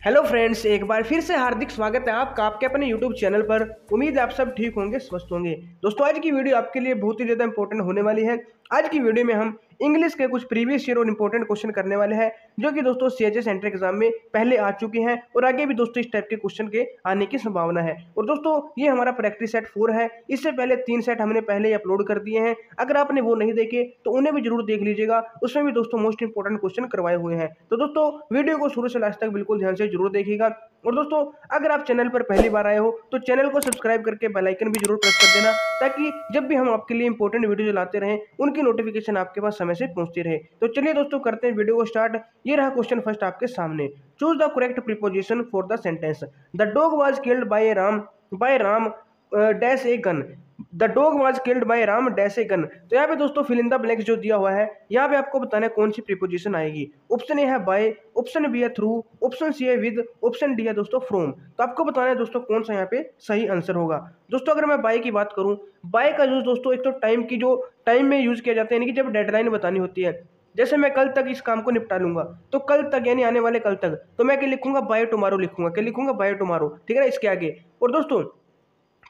Hello friends, एक बार फिर से हार्दिक स्वागत है आपका आपके अपने यूट्यूब चैनल पर। उम्मीद है आप सब ठीक होंगे, स्वस्थ होंगे। दोस्तों, आज की वीडियो आपके लिए बहुत ही ज़्यादा इंपॉर्टेंट होने वाली है। आज की वीडियो में हम इंग्लिश के कुछ प्रीवियस ईयर और इंपॉर्टेंट क्वेश्चन करने वाले हैं, जो कि दोस्तों सीएचएस एंट्री एग्जाम में पहले आ चुके हैं और आगे भी दोस्तों इस टाइप के क्वेश्चन के आने की संभावना है। और दोस्तों, ये हमारा प्रैक्टिस सेट 4 है। इससे पहले 3 सेट हमने पहले ही अपलोड कर दिए हैं। अगर आपने वो नहीं देखे तो उन्हें भी जरूर देख लीजिएगा, उसमें भी दोस्तों मोस्ट इंपॉर्टेंट क्वेश्चन करवाए हुए हैं। तो दोस्तों, वीडियो को शुरू से लास्ट तक बिल्कुल ध्यान से जरूर देखिएगा। और दोस्तों, अगर आप चैनल पर पहली बार आए हो तो चैनल को सब्सक्राइब करके बेल आइकन भी जरूर प्रेस कर देना, ताकि जब भी हम आपके लिए इंपॉर्टेंट वीडियो लाते रहें उनकी नोटिफिकेशन आपके पास समय से पहुंचती रहे। तो चलिए दोस्तों, करते हैं वीडियो को स्टार्ट। ये रहा क्वेश्चन फर्स्ट आपके सामने। Choose the correct preposition for the sentence. The dog was killed by Ram dash a gun. The dog was killed by Ram dash a gun. तो यहाँ पे दोस्तों फिल इन द ब्लैंक्स जो दिया हुआ है, यहाँ पे आपको बताना है कौन सी प्रीपोजिशन आएगी। ऑप्शन ए है बाय, ऑप्शन बी है थ्रू, ऑप्शन सी है विद, ऑप्शन डी है दोस्तों फ्रॉम। तो आपको बताना है दोस्तों कौन सा यहाँ पे सही आंसर होगा। दोस्तों, अगर मैं बाय की बात करूँ, बाय का यूज दोस्तों एक तो टाइम की जो टाइम में यूज किया जाता है, यानी कि जब डेडलाइन बतानी होती है। जैसे मैं कल तक इस काम को निपटा लूंगा, तो कल तक यानी आने वाले कल तक, तो मैं क्या लिखूंगा, बाय टुमारो लिखूंगा। क्या लिखूंगा, बाय टुमारो। ठीक है ना, इसके आगे। और दोस्तों,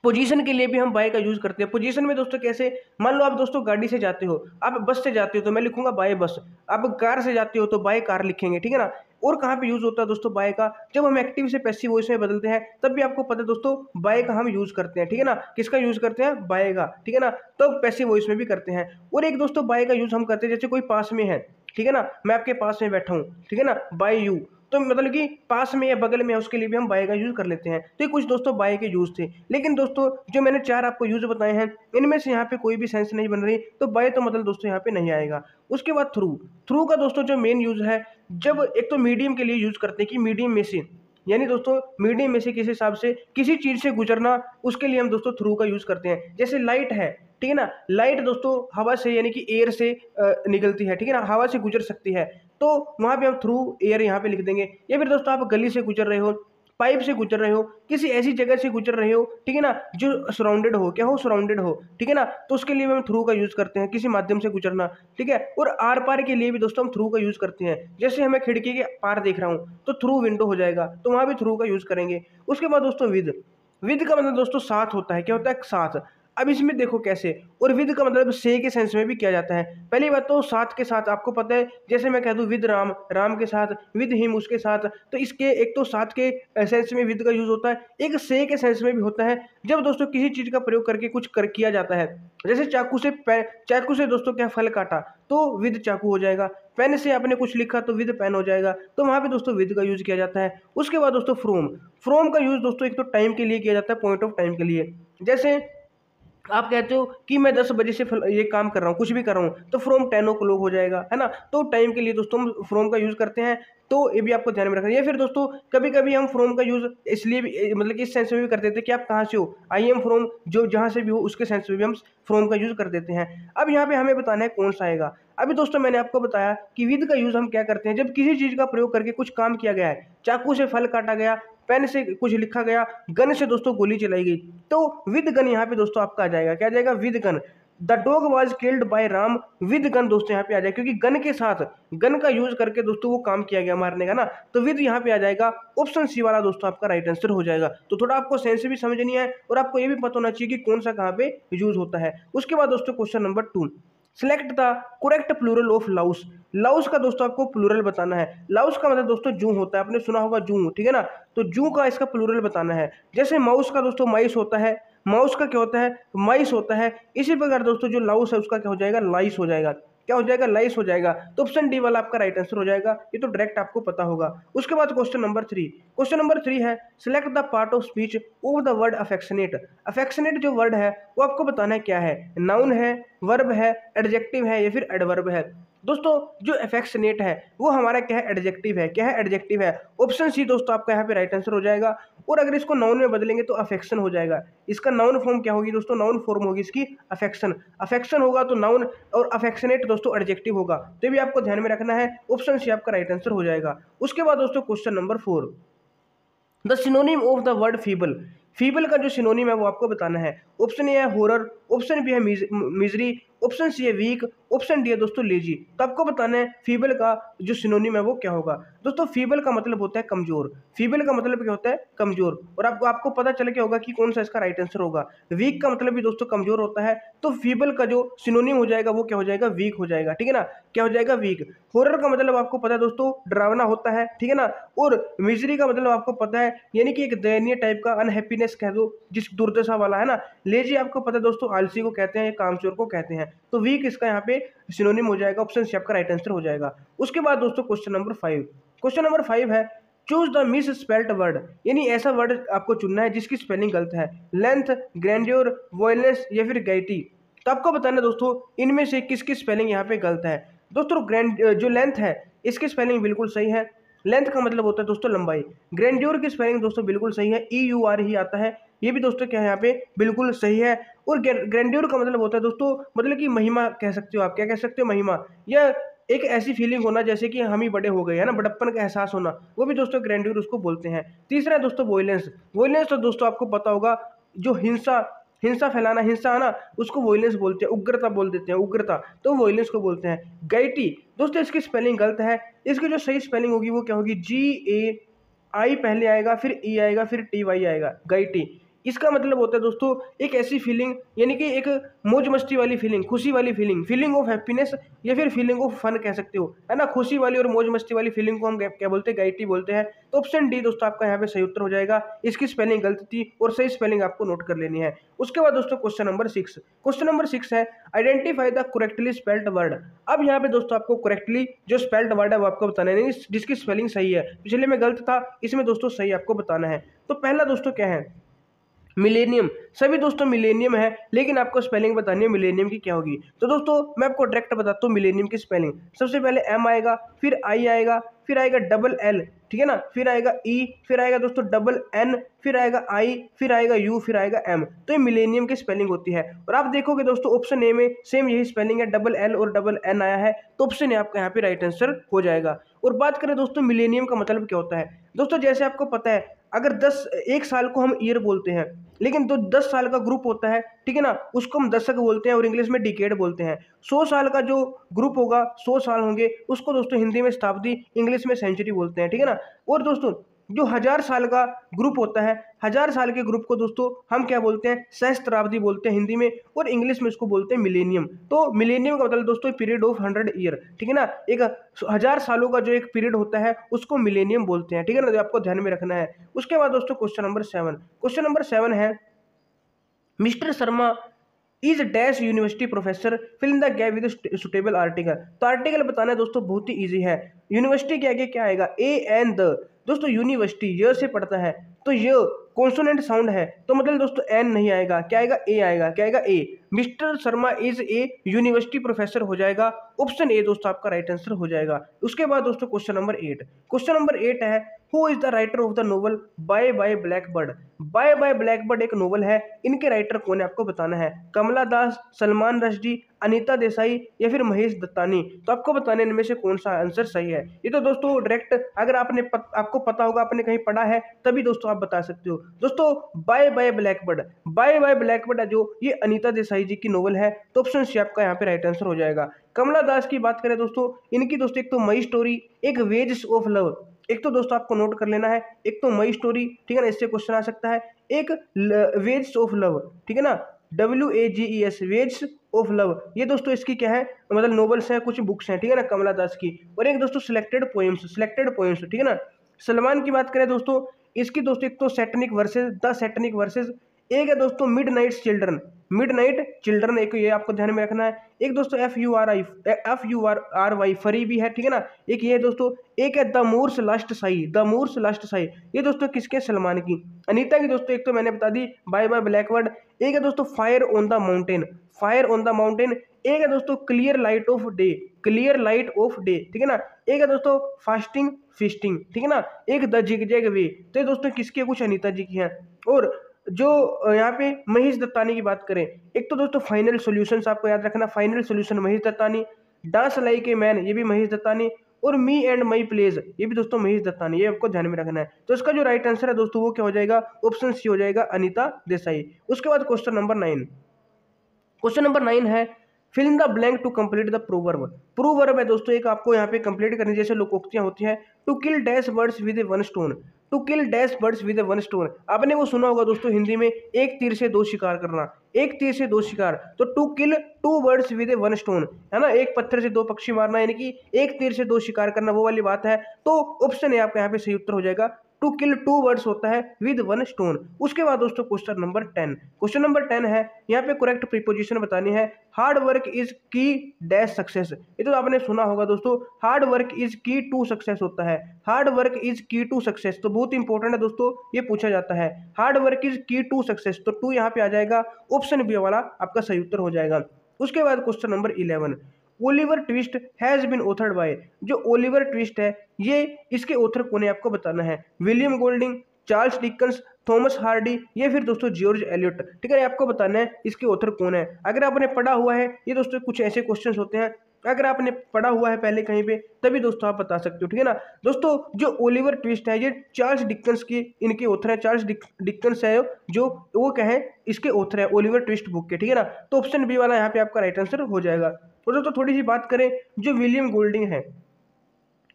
पोजीशन के लिए भी हम बाय का यूज करते हैं। पोजीशन में दोस्तों कैसे, मान लो आप दोस्तों गाड़ी से जाते हो, आप बस से जाते हो तो मैं लिखूंगा बाय बस। आप कार से जाते हो तो बाय कार लिखेंगे। ठीक है ना। और कहाँ पे यूज होता है दोस्तों बाय का, जब हम एक्टिव से पैसिव वॉइस में बदलते हैं, तब भी आपको पता है दोस्तों बाय का हम यूज करते हैं। ठीक है ना, किसका यूज करते हैं, बाय का। ठीक है ना, तो पैसिव वॉइस में भी करते हैं। और एक दोस्तों बाय का यूज हम करते हैं, जैसे कोई पास में है, ठीक है ना, मैं आपके पास में बैठा हूँ, ठीक है ना, बाय यू, तो मतलब कि पास में या बगल में है, उसके लिए भी हम बाय का यूज कर लेते हैं। तो ये कुछ दोस्तों बाय के यूज थे। लेकिन दोस्तों, जो मैंने 4 आपको यूज बताए हैं, इनमें से यहाँ पे कोई भी सेंस नहीं बन रही, तो बाय तो मतलब दोस्तों यहाँ पे नहीं आएगा। उसके बाद थ्रू। थ्रू का दोस्तों जो मेन यूज है, जब एक तो मीडियम के लिए यूज करते हैं कि मीडियम में से, यानी दोस्तों मीडियम में से किसी हिसाब से किसी चीज से गुजरना, उसके लिए हम दोस्तों थ्रू का यूज करते हैं। जैसे लाइट है, ठीक है ना, लाइट दोस्तों हवा से यानी कि एयर से निकलती है। ठीक है ना, हवा से गुजर सकती है, तो वहां पे हम थ्रू एयर यहाँ पे लिख देंगे। या फिर दोस्तों आप गली से गुजर रहे हो, पाइप से गुजर रहे हो, किसी ऐसी जगह से गुजर रहे हो, ठीक है ना, जो सराउंडेड हो, क्या हो, सराउंडेड हो, ठीक है ना, तो उसके लिए भी हम थ्रू का यूज करते हैं, किसी माध्यम से गुजरना। ठीक है। और आर पार के लिए भी दोस्तों हम थ्रू का यूज करते हैं। जैसे हमें खिड़की के पार देख रहा हूँ, तो थ्रू विंडो हो जाएगा, तो वहां भी थ्रू का यूज करेंगे। उसके बाद दोस्तों विद। विद का मतलब दोस्तों साथ होता है। क्या होता है, साथ। अब इसमें देखो कैसे, और विद का मतलब से के सेंस में भी किया जाता है। पहली बात तो साथ के साथ, आपको पता है, जैसे मैं कह दूं विद राम, राम के साथ, विद हिम, उसके साथ, तो इसके एक तो साथ के सेंस में विद का यूज होता है, एक से के सेंस में भी होता है, जब दोस्तों किसी चीज का प्रयोग करके कुछ किया जाता है। जैसे चाकू से दोस्तों क्या फल काटा, तो विद चाकू हो जाएगा। पेन से आपने कुछ लिखा तो विद पेन हो जाएगा, तो वहां पे दोस्तों विद का यूज किया जाता है। उसके बाद दोस्तों फ्रोम। फ्रोम का यूज दोस्तों एक तो टाइम के लिए किया जाता है, पॉइंट ऑफ टाइम के लिए। जैसे आप कहते हो कि मैं 10 बजे से ये काम कर रहा हूँ, कुछ भी कर रहा हूँ, तो फ्रॉम 10 ओ क्लॉक हो जाएगा, है ना। तो टाइम के लिए दोस्तों हम फ्रॉम का यूज करते हैं, तो ये भी आपको ध्यान में रखना है। या फिर दोस्तों कभी कभी हम फ्रॉम का यूज इसलिए भी, मतलब कि इस सेंस में भी कर देते हैं कि आप कहाँ से हो, आई एम फ्रॉम, जो जहाँ से भी हो उसके सेंस में भी हम फ्रॉम का यूज कर देते हैं। अब यहाँ पे हमें बताना है कौन सा आएगा। अभी दोस्तों मैंने आपको बताया कि विद का यूज हम क्या करते हैं, जब किसी चीज का प्रयोग करके कुछ काम किया गया है। चाकू से फल काटा गया, पेन से कुछ लिखा गया, गन से दोस्तों गोली चलाई गई, तो विद गन यहाँ पे दोस्तों आपका आ जाएगा। क्या आ जाएगा, with gun. The dog was killed by Ram with gun दोस्तों यहाँ पे आ जाएगा, क्योंकि गन के साथ, गन का यूज करके दोस्तों वो काम किया गया मारने का ना, तो विद यहाँ पे आ जाएगा। ऑप्शन सी वाला दोस्तों आपका राइट आंसर हो जाएगा। तो थोड़ा आपको सेंस भी समझनी है और आपको ये भी पता होना चाहिए कि कौन सा कहाँ पे यूज होता है। उसके बाद दोस्तों question number 2, select the correct plural of louse. Louse का दोस्तों आपको प्लूरल बताना है। लाउस का मतलब दोस्तों जू होता है, आपने सुना होगा जू, ठीक है ना, तो जू का इसका प्लूरल बताना है। जैसे माउस का दोस्तों माइस होता है, माउस का क्या होता है, माइस होता है। इसी प्रकार दोस्तों जो लाउस है उसका क्या हो जाएगा, लाइस हो जाएगा। क्या हो जाएगा, लाइस हो जाएगा। तो ऑप्शन डी वाला आपका राइट आंसर हो जाएगा, ये तो डायरेक्ट आपको पता होगा। उसके बाद क्वेश्चन नंबर 3। क्वेश्चन नंबर 3 है select the part of speech of the word affectionate. Affectionate जो वर्ड है वो आपको बताना है क्या है, नाउन है, वर्ब है, एडजेक्टिव है, या फिर एडवर्ब है। दोस्तों जो अफेक्शनेट है वो हमारा क्या है, एडजेक्टिव है। क्या है, एडजेक्टिव है। ऑप्शन सी दोस्तों आपका यहाँ पे राइट आंसर हो जाएगा। और अगर इसको नाउन में बदलेंगे तो अफेक्शन हो जाएगा। इसका नाउन फॉर्म क्या होगी दोस्तों, नाउन फॉर्म होगी इसकी अफेक्शन। अफेक्शन होगा तो नाउन, और अफेक्शनेट दोस्तों एडजेक्टिव होगा, तो ये भी आपको ध्यान में रखना है। ऑप्शन सी आपका राइट आंसर हो जाएगा। उसके बाद दोस्तों question number 4, the synonym of the word feeble. Feeble का जो सिनोनिम है वो आपको बताना है। ऑप्शन ए है हॉरर, ऑप्शन बी है मिजरी, ऑप्शन सी है वीक, ऑप्शन डी है दोस्तों लेजी। तो आपको बताना है फीबल का जो सिनोनिम है वो क्या होगा। दोस्तों फीबल का मतलब होता है कमजोर, फीबल का मतलब क्या होता है कमजोर, और आपको आपको पता चल गया होगा कि कौन सा इसका राइट आंसर होगा। वीक का मतलब भी दोस्तों कमजोर होता है, तो फीबल का जो सिनोनिम हो जाएगा वो क्या हो जाएगा, वीक हो जाएगा, ठीक है ना, क्या हो जाएगा, वीक। हॉरर का मतलब आपको पता है दोस्तों डरावना होता है, ठीक है ना, और मिजरी का मतलब आपको पता है यानी कि एक दयनीय टाइप का, अनहैप्पीनेस कह दो जिस दुर्दशा वाला है ना। लेजी आपको पता है दोस्तों आलसी को कहते हैं, कामचोर को कहते हैं, तो वीक इसका यहाँ पे सिनोनिम हो जाएगा, ऑप्शन सी आपका राइट आंसर हो जाएगा। उसके बाद दोस्तों क्वेश्चन नंबर 5, क्वेश्चन नंबर 5 है choose the miss spelled word, यानी ऐसा वर्ड आपको चुनना है जिसकी स्पेलिंग गलत है, लेंथ, ग्रैंड्योर, वॉयलेंस या फिर गैटी। तो आपको बताना है दोस्तों इनमें से किसकी स्पेलिंग यहाँ पे गलत है। दोस्तों जो लेंथ है इसकी स्पेलिंग बिल्कुल सही है, लेंथ का मतलब होता है दोस्तों लंबाई। ग्रैंड्योर की स्पेलिंग दोस्तों बिल्कुल सही है, EUR ही आता है, ये भी दोस्तों क्या है यहाँ पे बिल्कुल सही है। और ग्रैंड्योर का मतलब होता है दोस्तों मतलब कि महिमा कह सकते हो आप, क्या कह सकते हो, महिमा, या एक ऐसी फीलिंग होना जैसे कि हम ही बड़े हो गए है ना, बड़प्पन का एहसास होना, वो भी दोस्तों ग्रैंड्योर उसको बोलते हैं। तीसरा है दोस्तों वॉयलेंस, वॉयलेंस तो दोस्तों आपको पता होगा जो हिंसा हिंसा फैलाना, हिंसा है ना, उसको वॉयलेंस बोलते हैं, उग्रता बोल देते हैं, उग्रता, तो वॉयलेंस को बोलते हैं। गैटी दोस्तों इसकी स्पेलिंग गलत है, इसकी जो सही स्पेलिंग होगी वो क्या होगी, GAI पहले आएगा, फिर E आएगा, फिर TY आएगा, गैटी। इसका मतलब होता है दोस्तों एक ऐसी फीलिंग यानी कि एक मौज मस्ती वाली फीलिंग, खुशी वाली फीलिंग, फीलिंग ऑफ हैप्पीनेस या फिर फीलिंग ऑफ फन कह सकते हो, है ना, खुशी वाली और मौज मस्ती वाली फीलिंग को हम क्या बोलते हैं, गैटी बोलते हैं। तो ऑप्शन डी दोस्तों आपका यहाँ पे सही उत्तर हो जाएगा, इसकी स्पेलिंग गलत थी और सही स्पेलिंग आपको नोट कर लेनी है। उसके बाद दोस्तों क्वेश्चन नंबर 6, क्वेश्चन नंबर 6 है identify the correctly spelled word. अब यहाँ पे दोस्तों आपको करेक्टली जो स्पेल्ड वर्ड है वो आपको बताना है, जिसकी स्पेलिंग सही है, पिछले में गलत था, इसमें दोस्तों सही आपको बताना है। तो पहला दोस्तों क्या है, मिलेनियम, सभी दोस्तों मिलेनियम है, लेकिन आपको स्पेलिंग बतानी है मिलेनियम की क्या होगी। तो दोस्तों मैं आपको डायरेक्ट बताता हूँ मिलेनियम की स्पेलिंग। सबसे पहले M आएगा, फिर I आएगा, फिर आएगा डबल L, ठीक है ना, फिर आएगा E, फिर आएगा दोस्तों डबल N, फिर आएगा I, फिर आएगा U, फिर आएगा M। तो ये मिलेनियम की स्पेलिंग होती है। और आप देखोगे दोस्तों ऑप्शन ए में सेम यही स्पेलिंग है, डबल L और डबल N आया है, तो ऑप्शन ए आपका यहाँ पे राइट आंसर हो जाएगा। और बात करें दोस्तों मिलेनियम का मतलब क्या होता है, दोस्तों जैसे आपको पता है अगर 1 साल को हम ईयर बोलते हैं, लेकिन तो 10 साल का ग्रुप होता है, ठीक है ना, उसको हम दशक बोलते हैं और इंग्लिश में डिकेड बोलते हैं। 100 साल का जो ग्रुप होगा, 100 साल होंगे, उसको दोस्तों हिंदी में शताब्दी, इंग्लिश में सेंचुरी बोलते हैं, ठीक है ना। और दोस्तों जो 1000 साल का ग्रुप होता है, 1000 साल के ग्रुप को दोस्तों हम क्या बोलते हैं, सहस्त्राब्दी बोलते हैं हिंदी में, और इंग्लिश में इसको बोलते हैं मिलेनियम। तो मिलेनियम का मतलब दोस्तों पीरियड ऑफ 100 ईयर, ठीक है ना, एक 1000 सालों का जो एक पीरियड होता है उसको मिलेनियम बोलते हैं, ठीक है ना, तो आपको ध्यान में रखना है। उसके बाद दोस्तों क्वेश्चन नंबर 7, क्वेश्चन नंबर 7 है mister Sharma is dash university professor, fill in the gap with suitable article. तो आर्टिकल बताना है दोस्तों बहुत ही इजी है, यूनिवर्सिटी के आगे क्या आएगा, ए एन द, दोस्तों यूनिवर्सिटी य से पढ़ता है, तो य कॉन्सोनेंट साउंड है, तो मतलब दोस्तों एन नहीं आएगा, क्या आएगा, ए आएगा, क्या आएगा, A. Mister Sharma is a university professor हो जाएगा, ऑप्शन ए दोस्तों आपका राइट आंसर हो जाएगा। उसके बाद दोस्तों क्वेश्चन नंबर 8, क्वेश्चन नंबर 8 है who is the writer of the novel bye bye blackbird. Bye bye blackbird एक नोवेल है, इनके राइटर कौन है आपको बताना है, कमला दास, सलमान रश्दी, अनीता देसाई या फिर महेश दत्तानी। तो आपको बताने इनमें से कौन सा आंसर सही है। ये तो दोस्तों डायरेक्ट अगर आपको पता होगा, आपने कहीं पढ़ा है, तभी दोस्तों आप बता सकते हो। दोस्तों bye bye blackbird, bye bye blackbird जो ये अनीता देसाई जी की नोवेल है, तो ऑप्शन सी आपका यहाँ पे राइट आंसर हो जाएगा। कमला दास की बात करें दोस्तों, इनकी दोस्तों एक तो मई स्टोरी, एक वेजेस ऑफ लव, एक तो दोस्तों आपको नोट कर लेना है, एक तो मई स्टोरी, ठीक है ना, इससे क्वेश्चन आ सकता है, एक वेजेस ऑफ लव, ठीक है ना, WAGES, वेजेस ऑफ लव, ये दोस्तों इसकी क्या है, मतलब नोवेल्स हैं, कुछ बुक्स हैं, ठीक है ना, कमला दास की। और एक दोस्तों सिलेक्टेड पोएम्स, ठीक है ना। सलमान की बात करें दोस्तों, इसकी दोस्तों एक तो Satanic versus, the Satanic versus, एक है दोस्तों मिडनाइट चिल्ड्रन, एक ये आपको ध्यान में रखना है। एक दोस्तों FURY फरी भी है, ठीक है ना, एक ये दोस्तों, एक है द मूर्स लास्ट साई, ये दोस्तों किसके, सलमान की। अनीता की दोस्तों एक तो मैंने बता दी बाय बाय ब्लैकबर्ड, एक है दोस्तों फायर ऑन द माउंटेन, एक है दोस्तों क्लियर लाइट ऑफ डे, ठीक है ना, एक है दोस्तों फास्टिंग फीस्टिंग, ठीक है ना, एक द जिगजैग वे। तो ये दोस्तों किसके, कुछ अनीता जी की हैं। और जो यहाँ पे महेश दत्तानी की बात करें, एक तो दोस्तों फाइनल सॉल्यूशंस आपको याद रखना, final solution Mahesh Dattani, dance like a man ये भी महेश दत्तानी, और मी एंड माई प्लेज ये भी दोस्तों महेश दत्तानी, ये आपको ध्यान में रखना है। तो इसका जो राइट आंसर है दोस्तों वो क्या हो जाएगा, ऑप्शन सी हो जाएगा, अनीता देसाई। उसके बाद क्वेश्चन नंबर 9 है fill in the blank to complete the proverb. Proverb है दोस्तों एक आपको यहाँ पे कंप्लीट करनी, जैसे लोकोक्तियां होती हैं। To kill dash birds with a one stone, to kill dash birds with a one stone, आपने वो सुना होगा दोस्तों हिंदी में, एक तीर से दो शिकार करना, एक तीर से दो शिकार। तो to kill two birds with a one stone, है ना, एक पत्थर से दो पक्षी मारना, यानी कि एक तीर से दो शिकार करना, वो वाली बात है। तो ऑप्शन ए आपका यहाँ पे सही उत्तर हो जाएगा, टू किल टू बर्ड्स होता है विद वन स्टोन। उसके बाद दोस्तों क्वेश्चन नंबर 10, क्वेश्चन नंबर 10 है, यहाँ पे करेक्ट प्रीपोजिशन बतानी है। हार्ड वर्क इज की डैश सक्सेस, ये तो आपने सुना होगा दोस्तों, हार्ड वर्क इज की टू सक्सेस होता है, हार्ड वर्क इज की टू सक्सेस, तो बहुत इंपॉर्टेंट है दोस्तों, ये पूछा जाता है, हार्ड वर्क इज की टू सक्सेस, तो टू यहाँ पे आ जाएगा, ऑप्शन बी वाला आपका सही उत्तर हो जाएगा। उसके बाद question number 11, Oliver Twist has been authored by, जो ओलिवर ट्विस्ट है ये इसके ऑथर कौन है आपको बताना है। William Golding, Charles Dickens, Thomas Hardy, ये फिर दोस्तों जॉर्ज एलियट, ठीक है, आपको बताना है इसके ऑथर कौन है। अगर आपने पढ़ा हुआ है, ये दोस्तों कुछ ऐसे क्वेश्चंस होते हैं, अगर आपने पढ़ा हुआ है पहले कहीं पे तभी दोस्तों आप बता सकते हो, ठीक है ना। दोस्तों जो ओलिवर ट्विस्ट है ये चार्ल्स डिकन्स की इनके ऑथर है, चार्ल्स डिकन्स है जो वो कहे इसके ऑथर है ओलिवर ट्विस्ट बुक के, ठीक है ना। तो ऑप्शन बी वाला यहाँ पे आपका राइट आंसर हो जाएगा। तो दोस्तों थोड़ी सी बात करें जो विलियम गोल्डिंग है,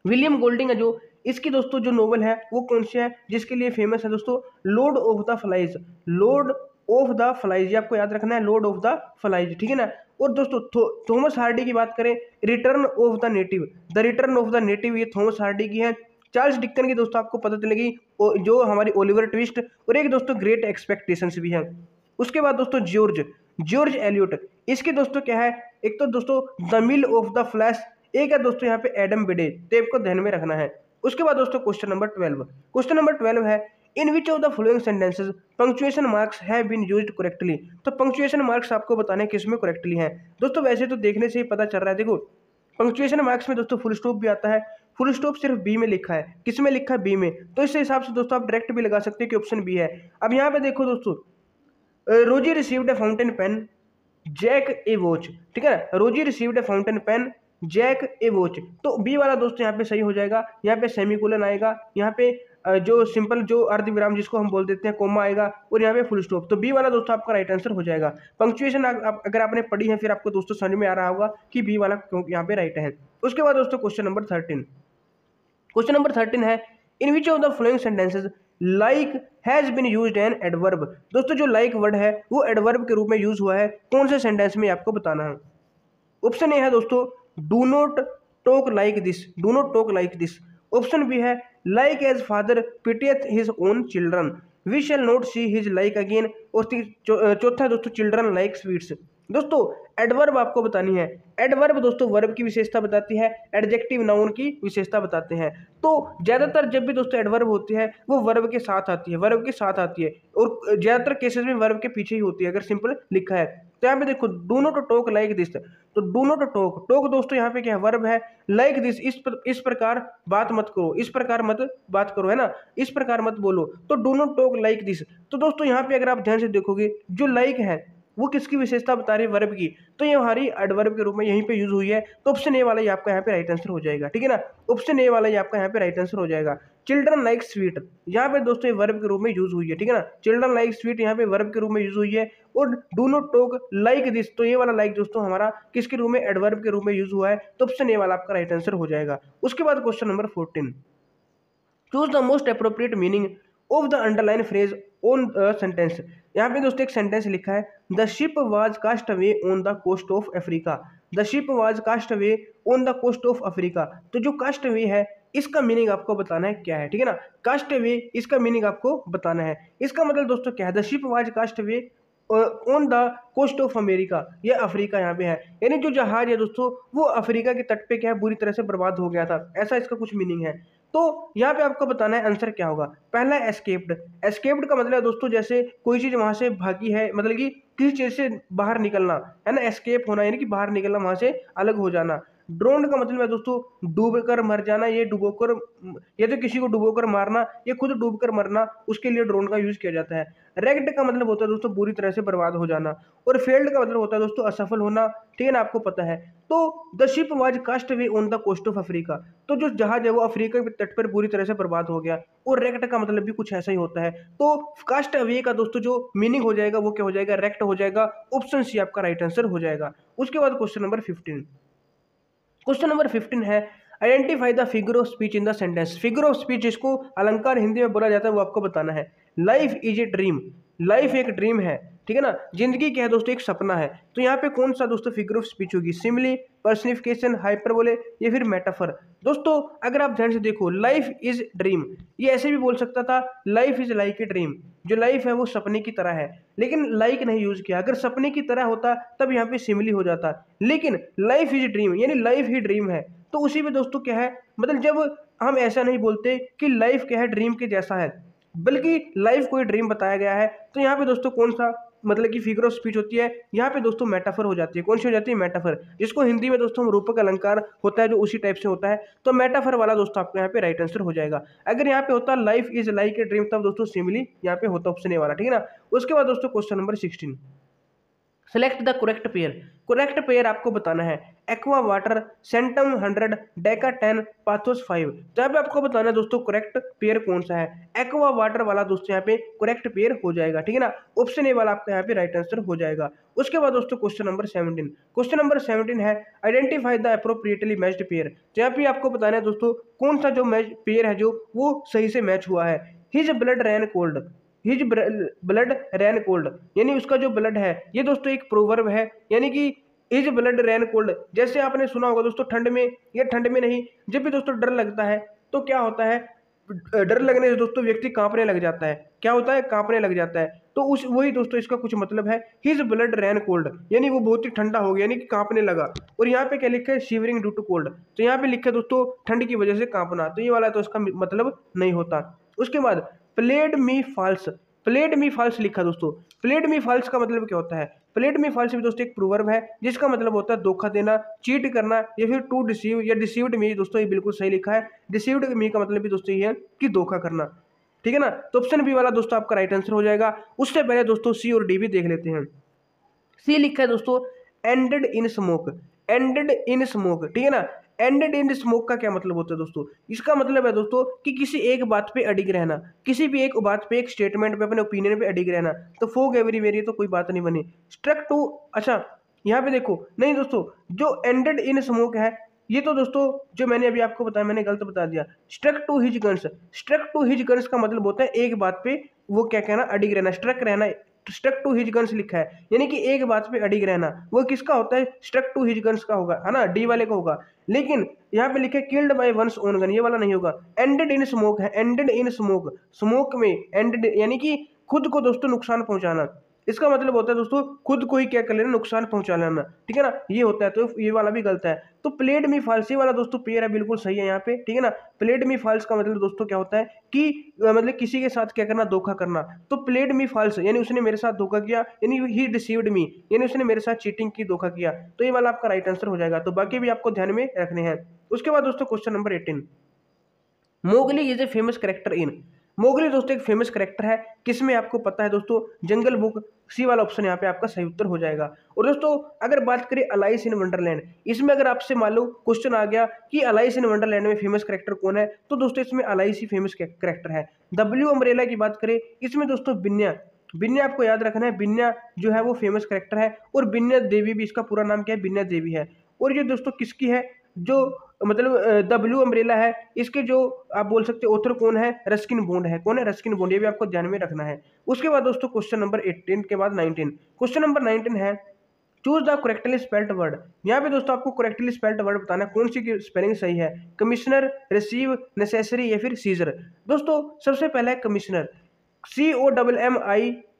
विलियम गोल्डिंग है जो इसकी दोस्तों जो नोवेल है वो कौन सी है जिसके लिए फेमस है दोस्तों, Lord of the flies, Lord of the flies, ये आपको याद रखना है, लॉर्ड ऑफ द फ्लाइज, ठीक है ना। और दोस्तों थॉमस हार्डी की बात करें, return of the native, the return of the native, ये थॉमस हार्डी की है। चार्ल्स डिकन की दोस्तों आपको पता चलेगी जो हमारी ओलिवर ट्विस्ट, और एक दोस्तों ग्रेट एक्सपेक्टेशंस भी है। उसके बाद दोस्तों जॉर्ज एलियट, इसके दोस्तों क्या है, एक तो दोस्तों the mill of the flash, एक है दोस्तों यहाँ पे एडम बिडे, तो आपको ध्यान में रखना है। उसके बाद दोस्तों क्वेश्चन नंबर 12, क्वेश्चन नंबर 12 है, in which of the following sentences punctuation marks have been used correctly, तो पंक्चुएशन मार्क्स आपको बताने किस में करेक्टली हैं। दोस्तों वैसे तो देखने से ही पता चल रहा है, देखो पंक्चुएशन मार्क्स में दोस्तों फुल स्टॉप भी आता है, फुल स्टॉप सिर्फ बी में लिखा है, किस में लिखा है, बी में, तो इस हिसाब से दोस्तों आप डायरेक्ट भी लगा सकते हैं कि ऑप्शन बी है। अब यहाँ पे देखो दोस्तों, Rosie received a fountain pen jack a watch, ठीक है ना, Rosie received a fountain pen jack a watch, तो बी वाला दोस्तों यहाँ पे सही हो जाएगा। यहाँ पे सेमीकोलन आएगा, यहाँ पे जो सिंपल जो अर्धविराम जिसको हम बोल देते हैं कोमा आएगा, और यहाँ पे फुल स्टॉप, तो बी वाला दोस्तों आपका राइट आंसर हो जाएगा। पंक्चुएशन अगर आपने पढ़ी है फिर आपको दोस्तों समझ में आ रहा होगा कि बी वाला यहाँ पे राइट है। उसके बाद दोस्तों क्वेश्चन नंबर 13, क्वेश्चन नंबर 13 है, in which of the following sentences like has been used an adverb, दोस्तों जो लाइक वर्ड है वो एडवर्ब के रूप में यूज हुआ है, कौन से सेंटेंस में आपको बताना है। ऑप्शन ए है दोस्तों do not talk like this, do not talk like this. Option B है like as father pitieth his own children, we shall not see his like again, और चौथा है दोस्तों चिल्ड्रन लाइक स्वीट्स। दोस्तों adverb आपको बतानी है, एडवर्ब दोस्तों वर्ब की विशेषता बताती है, एडजेक्टिव नाउन की विशेषता बताते हैं। तो ज्यादातर जब भी दोस्तों एडवर्ब होती है वो वर्ब के साथ आती है, वर्ब के साथ आती है, और ज्यादातर केसेस में वर्ब के पीछे ही होती है अगर सिंपल लिखा है। तो यहाँ पे देखो do not talk like this, तो डू नॉट टॉक, टॉक दोस्तों यहाँ पे क्या है, वर्ब है, लाइक दिस इस प्रकार बात मत करो, इस प्रकार मत बात करो, है ना, इस प्रकार मत बोलो, तो do not talk like this. तो दोस्तों यहाँ पे अगर आप ध्यान से देखोगे जो लाइक है वो किसकी विशेषता बता रही है, वर्ब की, तो ये हमारी एडवर्ब के रूप में यहीं पे यूज हुई है, तो ऑप्शन ए वाला ये आपका यहाँ पे राइट आंसर हो जाएगा, ठीक है ना, ऑप्शन ए वाला ये आपका यहाँ पे राइट आंसर हो जाएगा। चिल्ड्रन लाइक स्वीट, यहाँ पे दोस्तों ये वर्ब के रूप में यूज हुई है, ठीक है ना, चिल्ड्रन लाइक स्वीट यहाँ पे वर्ब के रूप में यूज हुई है, और do not talk like this, तो ये वाला लाइक दोस्तों हमारा किसके रूप में, एडवर्ब के रूप में यूज हुआ है, तो ऑप्शन ए वाला आपका राइट आंसर हो जाएगा। उसके बाद question number 14, choose the most appropriate meaning of the underline phrase on sentence. यहाँ पे दोस्तों एक सेंटेंस लिखा है, the ship was cast away on the coast of Africa, the ship was cast away on the coast of Africa, तो जो cast away है इसका मीनिंग आपको बताना है क्या है, ठीक है ना, कास्ट अवे इसका मीनिंग आपको बताना है। इसका मतलब दोस्तों क्या है, the ship was cast away on the coast of America, ये अफ्रीका यहाँ पे है, यानी जो जहाज है दोस्तों वो अफ्रीका के तट पे क्या है, बुरी तरह से बर्बाद हो गया था, ऐसा इसका कुछ मीनिंग है। तो यहाँ पे आपको बताना है आंसर क्या होगा। पहला एस्केप्ड, एस्केप्ड का मतलब है दोस्तों जैसे कोई चीज वहां से भागी है, मतलब कि किसी चीज से बाहर निकलना, है ना, एस्केप होना यानी कि बाहर निकलना, वहां से अलग हो जाना। ड्रोन का मतलब है दोस्तों डूब कर मर जाना, ये डुबोकर, ये तो किसी को डुबोकर मारना, ये खुद डूब कर मरना, उसके लिए ड्रोन का यूज किया जाता है। रेक्ड का मतलब होता है दोस्तों बुरी तरह से बर्बाद हो जाना, और फेल्ड का मतलब होता है दोस्तों असफल होना, ठीक है ना, आपको पता है। तो the ship was cast away on the coast of Africa, तो जो जहाज है वो अफ्रीका के तट पर पूरी तरह से बर्बाद हो गया। और रेक्ट का मतलब भी कुछ ऐसा ही होता है। तो कास्ट अवे का दोस्तों जो मीनिंग हो जाएगा वो क्या हो जाएगा, रेक्ट हो जाएगा। ऑप्शन सी आपका राइट आंसर हो जाएगा। उसके बाद क्वेश्चन नंबर 15। क्वेश्चन नंबर 15 है identify the figure of speech in the sentence. Figure of speech जिसको अलंकार हिंदी में बोला जाता है वो आपको बताना है। Life is a dream, life एक ड्रीम है, ठीक है ना, जिंदगी क्या है दोस्तों, एक सपना है। तो यहाँ पे कौन सा दोस्तों फिगर ऑफ स्पीच होगी, सिमिली, पर्सनिफिकेशन, हाइपरबोले या फिर मेटाफर। दोस्तों अगर आप ध्यान से देखो, लाइफ इज ड्रीम, ये ऐसे भी बोल सकता था life is like a dream, जो लाइफ है वो सपने की तरह है, लेकिन लाइक नहीं यूज किया। अगर सपने की तरह होता तब यहाँ पे सिमिली हो जाता, लेकिन लाइफ इज ड्रीम यानी लाइफ ही ड्रीम है। तो उसी में दोस्तों क्या है, मतलब जब हम ऐसा नहीं बोलते कि लाइफ क्या है ड्रीम के जैसा है, बल्कि लाइफ को ही ड्रीम बताया गया है, तो यहाँ पे दोस्तों कौन सा मतलब कि फिगर ऑफ स्पीच होती है, यहाँ पे दोस्तों मेटाफर हो जाती है। कौन सी हो जाती है, मेटाफर, जिसको हिंदी में दोस्तों हम रूपक अलंकार होता है जो उसी टाइप से होता है। तो मेटाफर वाला दोस्तों आपको यहाँ पे राइट आंसर हो जाएगा। अगर यहाँ पे होता life is like a dream तब दोस्तों सिमिली यहाँ पे होता ऑप्शन ए वाला, ठीक है ना। उसके बाद दोस्तों question number 16, select the correct pair. Correct pair आपको बताना है aqua water, centum 100, Deka 10, pathos 5। तो यहाँ पे आपको बताना है दोस्तों करेक्ट पेयर कौन सा है। एक्वा वाटर वाला दोस्तों यहाँ पे करेक्ट पेयर हो जाएगा, ठीक है ना, ऑप्शन ए वाला आपका यहाँ पे राइट आंसर हो जाएगा। उसके बाद दोस्तों क्वेश्चन नंबर 17। क्वेश्चन नंबर 17 है identify the appropriately matched pair. तो यहाँ पे आपको बताना है दोस्तों कौन सा जो मैच पेयर है जो वो सही से मैच हुआ है। हिज ब्लड रैन कोल्ड, हिज ब्लड रैन कोल्ड यानी उसका जो ब्लड है, ये दोस्तों एक प्रोवर्ब है, यानी कि हिज ब्लड रैन कोल्ड। जैसे आपने सुना होगा दोस्तों ठंड में, या ठंड में नहीं, जब भी दोस्तों डर लगता है तो क्या होता है, डर लगने से दोस्तों व्यक्ति कांपने लग जाता है। क्या होता है, कांपने लग जाता है। तो उस वही दोस्तों इसका कुछ मतलब है, हिज ब्लड रैन कोल्ड यानी वो बहुत ही ठंडा हो गया, यानी कि कांपने लगा। और यहाँ पे क्या लिखा है, शिवरिंग ड्यू टू कोल्ड, तो यहाँ पे लिखा है दोस्तों ठंड की वजह से कांपना, तो ये वाला तो इसका मतलब नहीं होता। उसके बाद प्लेड मी फॉल्स, प्लेड मी फॉल्स लिखा दोस्तों। प्लेड मी फॉल्स का मतलब क्या होता है, प्लेड मी फॉल्स भी दोस्तों एक प्रोवर्ब है जिसका मतलब होता है धोखा देना, चीट करना, या फिर टू डिसीव या डिसीव्ड मी। दोस्तों ये बिल्कुल सही लिखा है, डिसीव्ड मी का मतलब भी दोस्तों ये है कि धोखा करना, ठीक है ना। तो ऑप्शन बी वाला दोस्तों आपका राइट आंसर हो जाएगा। उससे पहले दोस्तों सी और डी भी देख लेते हैं। सी लिखा है दोस्तों ended in smoke, ended in smoke, ठीक है ना। एंडेड इन स्मोक का क्या मतलब होता है दोस्तों, इसका मतलब है दोस्तों कि किसी एक बात पे अडिग रहना, किसी भी एक बात पे, एक स्टेटमेंट पे, अपने ओपिनियन पे अडिग रहना। तो फोग एवरीवेयर ये तो कोई बात नहीं बनी। स्ट्रक टू, अच्छा यहाँ पे देखो, नहीं दोस्तों जो एंडेड इन स्मोक है ये तो दोस्तों जो मैंने अभी आपको बताया, मैंने गलत बता दिया। Struck to his guns, struck to his guns का मतलब होता है एक बात पे वो क्या कहना, अडिग रहना, स्ट्रक रहना। स्ट्रक टू हिज गन्स लिखा है यानी कि एक बात पे अडिग रहना, वो किसका होता है, स्ट्रक टू हिज गन्स का होगा, है ना, डी वाले का होगा। लेकिन यहाँ पे लिखे killed by one's own gun, ये वाला नहीं होगा। एंडेड इन स्मोक है, एंडेड इन स्मोक, स्मोक में एंडेड यानी कि खुद को दोस्तों नुकसान पहुंचाना, इसका मतलब होता है दोस्तों खुद को ही क्या कर लेना, नुकसान पहुंचा लेना, ठीक है ना, ये होता है। तो ये वाला भी गलत है। तो प्लेड मी फॉल्स वाला दोस्तों पेयर है, बिल्कुल सही है यहाँ पे, ठीक है ना। प्लेड मी फॉल्स का मतलब दोस्तों क्या होता है कि मतलब किसी के साथ क्या करना, धोखा करना। तो प्लेड मी फॉल्स यानी उसने मेरे साथ धोखा किया, यानी ही डिसीव्ड मी यानी उसने मेरे साथ चीटिंग की, धोखा किया। तो ये वाला आपका राइट आंसर हो जाएगा। तो बाकी भी आपको ध्यान में रखने हैं। उसके बाद दोस्तों question number 18, Mowgli is a famous character in. Mowgli दोस्तों एक फेमस कैरेक्टर है, किसमें आपको पता है दोस्तों, जंगल बुक। सी वाला ऑप्शन यहाँ पे आपका सही उत्तर हो जाएगा। और दोस्तों अगर बात करें अलाइस इन वंडरलैंड, इसमें अगर आपसे मान लो क्वेश्चन आ गया कि अलाइस इन वंडरलैंड में फेमस कैरेक्टर कौन है, तो दोस्तों इसमें अलाइस ही फेमस कैरेक्टर है। डब्ल्यू अम्ब्रेला की बात करें, इसमें दोस्तों बिन्या, बिन्या आपको याद रखना है, बिन्या जो है वो फेमस कैरेक्टर है। और बिन्या देवी भी, इसका पूरा नाम क्या है, बिन्या देवी है। और ये दोस्तों किसकी है, जो मतलब डब्ल्यू अम्ब्रेला है, इसके जो आप बोल सकते ऑथर कौन है, रस्किन बॉन्ड है। कौन है, रस्किन बॉन्ड, ये भी आपको ध्यान में रखना है। उसके बाद दोस्तों क्वेश्चन नंबर 18 के बाद 19, क्वेश्चन नंबर 19 है choose the correctly spelled word. यहाँ पे दोस्तों आपको करेक्टली स्पेल्ड वर्ड बताना है, कौन सी की स्पेलिंग सही है, कमिश्नर, रिसीव, नेसेसरी या फिर सीजर। दोस्तों सबसे पहला है कमिश्नर,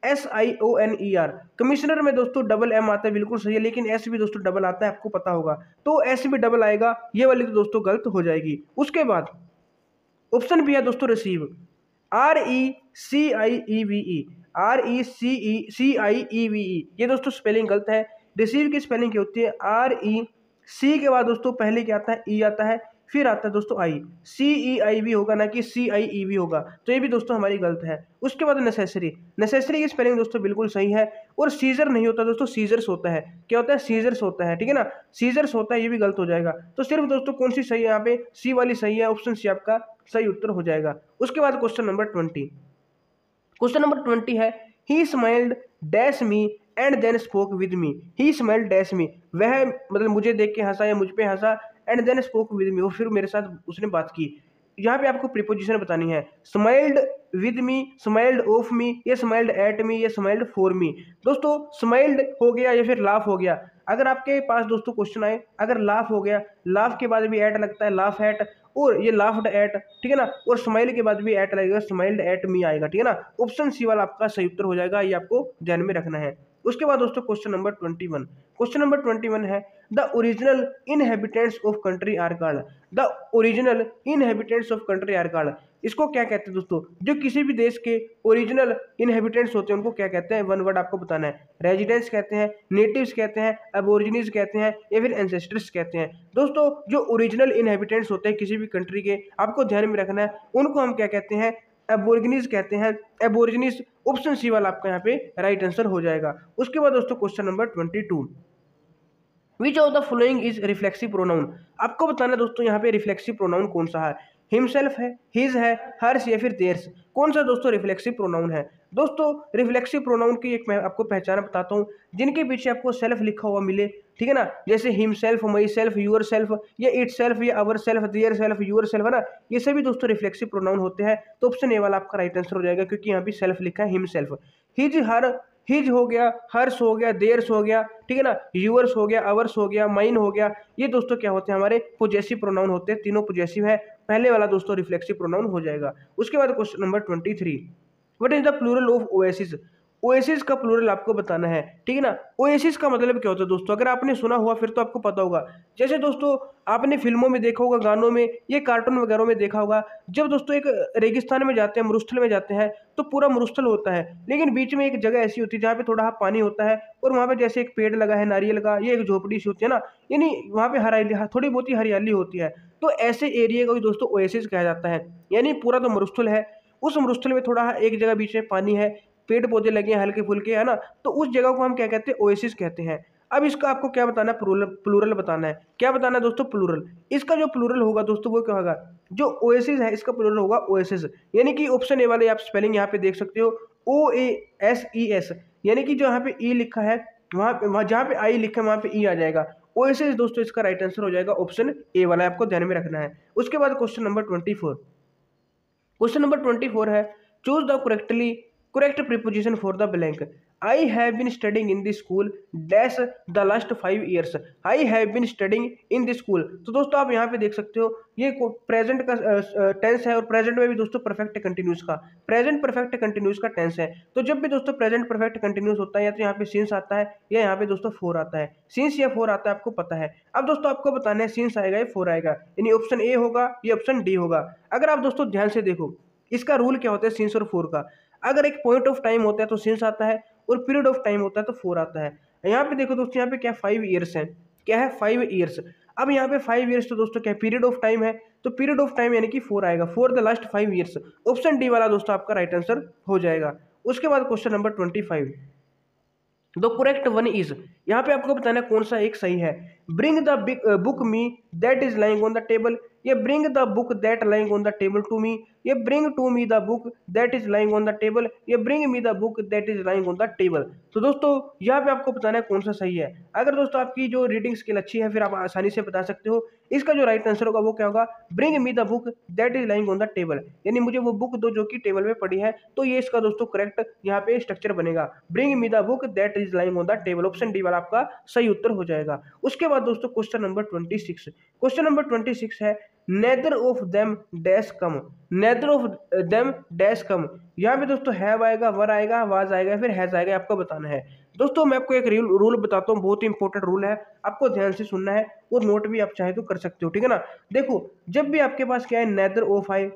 COMMISIONER। कमिश्नर में दोस्तों डबल एम आता है, बिल्कुल सही है, लेकिन एस भी दोस्तों डबल आता है, आपको पता होगा। तो एस भी डबल आएगा, ये वाली तो दोस्तों गलत हो जाएगी। उसके बाद ऑप्शन भी है दोस्तों रिसीव, RECIEVE, RECIEVE, ये दोस्तों स्पेलिंग गलत है। रिसीव की स्पेलिंग क्या होती है, सी के बाद दोस्तों पहले क्या आता है, ई आता है, फिर आता है दोस्तों आई। CEI भी होगा, ना कि CIE भी होगा, तो ये भी दोस्तों हमारी गलत है। उसके बाद नेसेसरी, नेसेसरी की स्पेलिंग दोस्तों बिल्कुल सही है। और सीजर नहीं होता दोस्तों, सीजर्स होता है। क्या होता है, सीजर्स होता है, ठीक है ना, सीजर्स होता है, ये भी गलत हो जाएगा। तो सिर्फ दोस्तों कौन सी सही है यहाँ पे, सी वाली सही है, ऑप्शन सी आपका सही उत्तर हो जाएगा। उसके बाद क्वेश्चन नंबर 20, क्वेश्चन नंबर 20 है, he smiled dash me and then spoke with me. He smiled dash me, वह मतलब मुझे देख के हंसा या मुझ पे हंसा, and then spoke with me, और फिर मेरे साथ उसने बात की। यहाँ पे आपको प्रीपोजिशन बतानी है, smiled with me, smiled of me, या स्माइल्ड एट मी, या स्माइल्ड फॉर मी। दोस्तों स्माइल्ड हो गया या फिर लाफ हो गया, अगर आपके पास दोस्तों क्वेश्चन आए, अगर लाफ हो गया, लाफ के बाद भी एट लगता है, लाफ एट, और ये लाफ्ड एट, ठीक है ना, और स्माइल के बाद भी एट लगेगा, स्माइल्ड एट मी आएगा, ठीक है ना। ऑप्शन सी वाला आपका सही उत्तर हो जाएगा, ये आपको ध्यान में रखना है। उसके बाद दोस्तों क्वेश्चन नंबर 21, क्वेश्चन नंबर 21 है, the original inhabitants of country are called. The original inhabitants of country are called, इसको क्या कहते हैं दोस्तों, जो किसी भी देश के ओरिजिनल इनहेबिटेंट्स होते हैं उनको क्या कहते हैं, वन वर्ड आपको बताना है। रेजिडेंट्स कहते हैं, नेटिव्स कहते हैं, एबोरिजिनीज कहते हैं, या फिर एंसेस्टर्स कहते हैं। दोस्तों जो ओरिजिनल इनहेबिटेंट्स होते हैं किसी भी कंट्री के, आपको ध्यान में रखना है, उनको हम क्या कहते हैं, एबोरिजिनीज कहते हैं। एबोरिजिनीज, ऑप्शन सी वाला आपका यहाँ पे राइट आंसर हो जाएगा। उसके बाद दोस्तों question number 22, which of the following is reflexive pronoun. आपको बताना है दोस्तों यहाँ पे रिफ्लेक्सिव प्रोनाउन कौन सा है, हिमसेल्फ है, हिज है, हर्स, या फिर देयर्स, कौन सा दोस्तों रिफ्लेक्सिव प्रोनाउन है। दोस्तों रिफ्लेक्सिव प्रोनाउन की एक मैं आपको पहचान बताता हूँ, जिनके पीछे आपको सेल्फ लिखा हुआ मिले, ठीक है ना, जैसे himself, myself, yourself, या इट सेल्फ, या our self, their self, yourself, है ना, ये सभी दोस्तों रिफ्लेक्सिव प्रोनाउन होते हैं। तो ऑप्शन ए वाला आपका राइट आंसर हो जाएगा, क्योंकि यहाँ भी सेल्फ लिखा है, हिमसेल्फ। हिज, हर, हिज हो गया, हर्स हो गया, देयर्स हो गया, ठीक है ना, यूअर्स हो गया, अवर्स हो गया, माइन हो गया, ये दोस्तों क्या होते हैं, हमारे पॉजेसिव प्रोनाउन होते हैं, तीनों पॉजेसिव है। पहले वाला दोस्तों रिफ्लेक्सिव प्रोनाउन हो जाएगा। उसके बाद question number 23, what is the plural of oasis. Oasis का प्लूरल आपको बताना है, ठीक है ना। ओएसिस का मतलब क्या होता है दोस्तों, अगर आपने सुना हुआ फिर तो आपको पता होगा। जैसे दोस्तों आपने फिल्मों में देखा होगा, गानों में, ये कार्टून वगैरह में देखा होगा, जब दोस्तों एक रेगिस्तान में जाते हैं, मरुस्थल में जाते हैं, तो पूरा मरुस्थल होता है, लेकिन बीच में एक जगह ऐसी होती है जहाँ पे थोड़ा पानी होता है, और वहाँ पे जैसे एक पेड़ लगा है नारियल का, ये एक झोपड़ी सी होती है ना, यानी वहाँ पे हरियाली, थोड़ी बहुत ही हरियाली होती है। तो ऐसे एरिया को दोस्तों ओएसिस कहा जाता है, यानी पूरा तो मरुस्थल है, उस मरुस्थल में थोड़ा एक जगह बीच में पानी है, पेड़ पौधे लगे हैं हल्के फुल्के, है ना, तो उस जगह को हम क्या कहते हैं, ओएसिस कहते हैं। अब इसका आपको क्या बताना है, प्लूरल बताना है। क्या बताना है दोस्तों, प्लूरल। इसका जो प्लूरल होगा दोस्तों वो क्या होगा, जो ओएसिस है इसका प्लूरल होगा ओएसिस, यानी कि ऑप्शन ए वाले आप स्पेलिंग यहाँ पे देख सकते हो, OASES, यानी कि जो यहाँ पे ई लिखा है, वहाँ जहाँ पे आई लिखा है वहाँ पे ई आ जाएगा। ओएसिस दोस्तों इसका राइट आंसर हो जाएगा, ऑप्शन ए वाला आपको ध्यान में रखना है। उसके बाद क्वेश्चन नंबर 24, क्वेश्चन नंबर 24 है, choose the correct preposition for the blank. I have been studying in this school dash the last 5 years. I have been studying in this school. तो दोस्तों आप यहाँ पे देख सकते हो, ये प्रेजेंट का टेंस है, और प्रेजेंट में भी दोस्तों परफेक्ट कंटिन्यूस का, प्रेजेंट परफेक्ट कंटिन्यूस का टेंस है। तो जब भी दोस्तों प्रेजेंट परफेक्ट कंटिन्यूस होता है, या तो यहाँ पे सिंस आता है, या यहाँ पे दोस्तों फोर आता है, सिंस या फोर आता है, आपको पता है। अब दोस्तों आपको बताना है सिंस आएगा या फोर आएगा, यानी ऑप्शन ए होगा, ये ऑप्शन डी होगा। अगर आप दोस्तों ध्यान से देखो, इसका रूल क्या होता है सिंस और फोर का, अगर एक पॉइंट ऑफ टाइम होता है तो सिंस आता है, और पीरियड ऑफ टाइम होता है तो फोर आता है। यहाँ पे देखो दोस्तों, यहाँ पे क्या 5 ईयर्स है, क्या है 5 ईयर्स। अब यहाँ पे 5 ईयर्स तो दोस्तों क्या पीरियड ऑफ टाइम है, तो पीरियड ऑफ टाइम यानी कि 4 आएगा, for the last 5 years, option D वाला दोस्तों आपका राइट आंसर हो जाएगा। उसके बाद question number 25, the correct one is, यहाँ पे आपको बताना कौन सा एक सही है। Bring the book me that is lying on the table, ये bring the book that lying on the table to me, ये bring to me the book that is lying on the table, ये bring me the book that is lying on the table. तो दोस्तों यहाँ पे आपको बताना है कौन सा सही है। अगर दोस्तों आपकी जो रीडिंग स्किल अच्छी है फिर आप आसानी से बता सकते हो। इसका जो राइट आंसर होगा वो क्या होगा, bring me the book that is lying on the table, यानी मुझे वो बुक दो जो कि टेबल में पड़ी है। तो ये इसका दोस्तों करेक्ट यहाँ पे स्ट्रक्चर बनेगा, bring me the book that is lying on the table, option D वाला आपका सही उत्तर हो जाएगा। उसके बाद दोस्तों क्वेश्चन नंबर 26, क्वेश्चन नंबर 26 है, neither of them dash come, neither of them dash come. यहाँ पे दोस्तों हैव आएगा, वर आएगा, वाज आएगा, फिर हैज आएगा, आपको बताना है। दोस्तों मैं आपको एक रूल बताता हूँ, बहुत ही इंपॉर्टेंट रूल है, आपको ध्यान से सुनना है, और नोट भी आप चाहे तो कर सकते हो, ठीक है ना। देखो जब भी आपके पास क्या है नेदर ऑफ आए,